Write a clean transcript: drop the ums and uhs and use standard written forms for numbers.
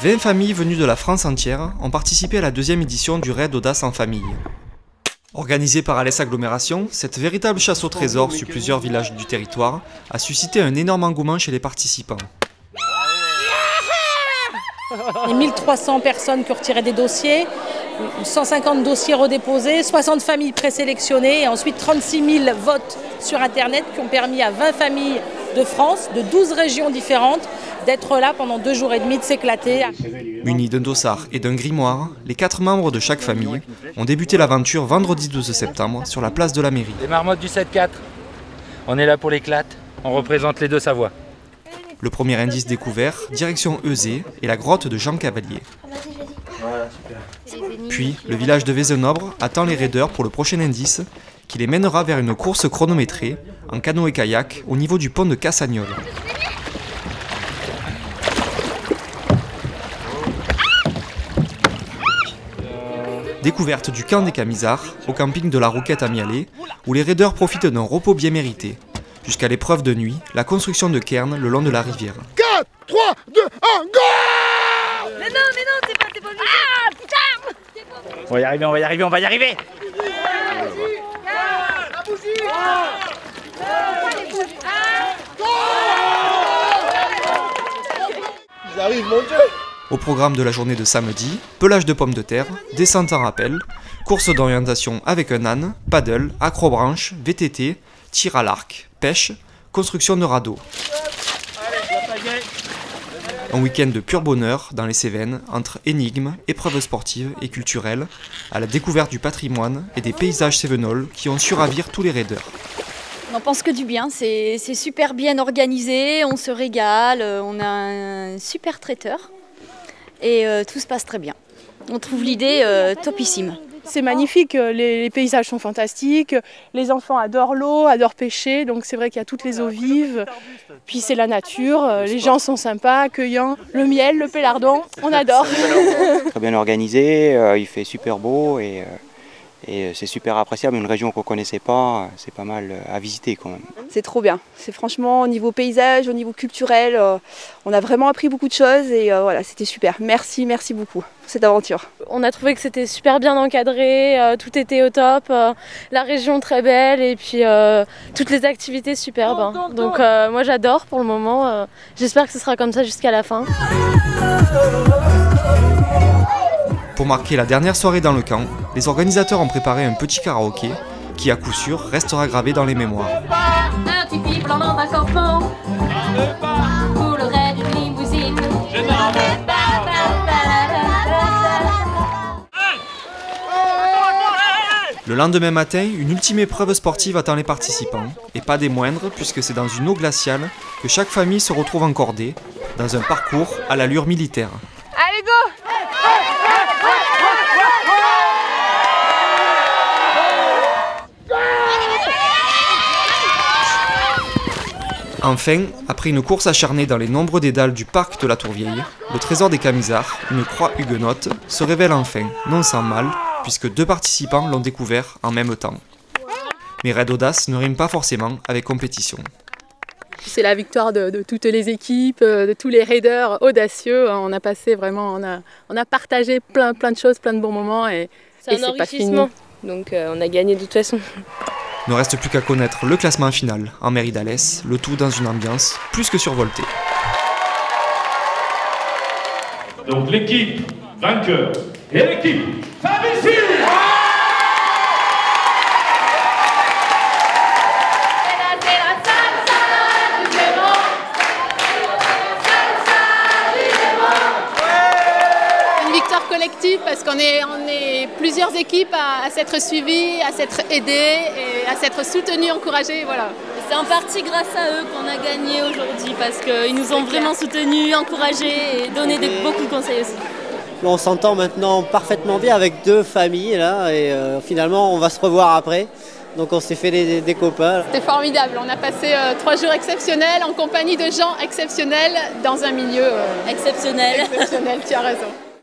20 familles venues de la France entière ont participé à la deuxième édition du Raid Audace en famille. Organisée par Alès Agglomération, cette véritable chasse au trésor sur plusieurs villages du territoire a suscité un énorme engouement chez les participants. Les 1300 personnes qui ont retiré des dossiers, 150 dossiers redéposés, 60 familles présélectionnées et ensuite 36 000 votes sur Internet qui ont permis à 20 familles de France, de 12 régions différentes, d'être là pendant 2 jours et demi, de s'éclater. Munis d'un dossard et d'un grimoire, les 4 membres de chaque famille ont débuté l'aventure vendredi 12 septembre sur la place de la mairie. Les marmottes du 7-4, on est là pour l'éclate, on représente les deux Savoies. Le premier indice découvert, direction Euzé et la grotte de Jean Cavalier. Puis, le village de Vézenobre attend les raiders pour le prochain indice qui les mènera vers une course chronométrée en canoë-kayak au niveau du pont de Cassagnole. Découverte du camp des Camisards au camping de la Rouquette à Mialet où les raiders profitent d'un repos bien mérité. Jusqu'à l'épreuve de nuit, la construction de cairns le long de la rivière. 4, 3, 2, 1, go! Mais non, t'es pas obligé. Ah, putain! On va y arriver, on va y arriver, on va y arriver! La bougie! Ils arrivent, mon Dieu! Au programme de la journée de samedi, pelage de pommes de terre, descente en rappel, course d'orientation avec un âne, paddle, acrobranche, VTT, tir à l'arc, pêche, construction de radeaux. Un week-end de pur bonheur dans les Cévennes, entre énigmes, épreuves sportives et culturelles, à la découverte du patrimoine et des paysages cévenols qui ont su ravir tous les raiders. On n'en pense que du bien, c'est super bien organisé, on se régale, on a un super traiteur et tout se passe très bien. On trouve l'idée topissime. C'est magnifique, les paysages sont fantastiques, les enfants adorent l'eau, adorent pêcher, donc c'est vrai qu'il y a toutes les eaux vives. Puis c'est la nature, les gens sont sympas, accueillants, le miel, le pélardon, on adore. Très bien organisé, il fait super beau et c'est super appréciable. Une région qu'on ne connaissait pas, c'est pas mal à visiter quand même. C'est trop bien, c'est franchement au niveau paysage, au niveau culturel, on a vraiment appris beaucoup de choses et voilà, c'était super. Merci beaucoup pour cette aventure. On a trouvé que c'était super bien encadré, tout était au top, la région très belle et puis toutes les activités superbes. Donc moi j'adore pour le moment, j'espère que ce sera comme ça jusqu'à la fin. Pour marquer la dernière soirée dans le camp, les organisateurs ont préparé un petit karaoké qui à coup sûr restera gravé dans les mémoires. Un petit pipe blanc dans un corbeau. Pour le raid d'une limousine. Le lendemain matin, une ultime épreuve sportive attend les participants, et pas des moindres puisque c'est dans une eau glaciale que chaque famille se retrouve encordée, dans un parcours à l'allure militaire. Allez, go! Enfin, après une course acharnée dans les nombreux dédales du parc de la Tourvieille, le trésor des Camisards, une croix huguenote, se révèle enfin, non sans mal, puisque 2 participants l'ont découvert en même temps. Mais Raid Audace ne rime pas forcément avec compétition. C'est la victoire de toutes les équipes, de tous les raiders audacieux. On a passé vraiment, on a partagé plein de choses, plein de bons moments et c'est un enrichissement, donc on a gagné de toute façon. Ne reste plus qu'à connaître le classement final en mairie d'Alès, le tout dans une ambiance plus que survoltée. Donc l'équipe vainqueur et l'équipe Fabrici. Collectif parce qu'on est plusieurs équipes à s'être suivies, à s'être aidées et à s'être soutenues, encouragées, voilà. C'est en partie grâce à eux qu'on a gagné aujourd'hui parce qu'ils nous ont vraiment soutenus, encouragés et donné beaucoup de conseils aussi. On s'entend maintenant parfaitement bien avec 2 familles là et finalement on va se revoir après. Donc on s'est fait des copains. C'était formidable, on a passé 3 jours exceptionnels en compagnie de gens exceptionnels dans un milieu exceptionnel. Exceptionnel, tu as raison.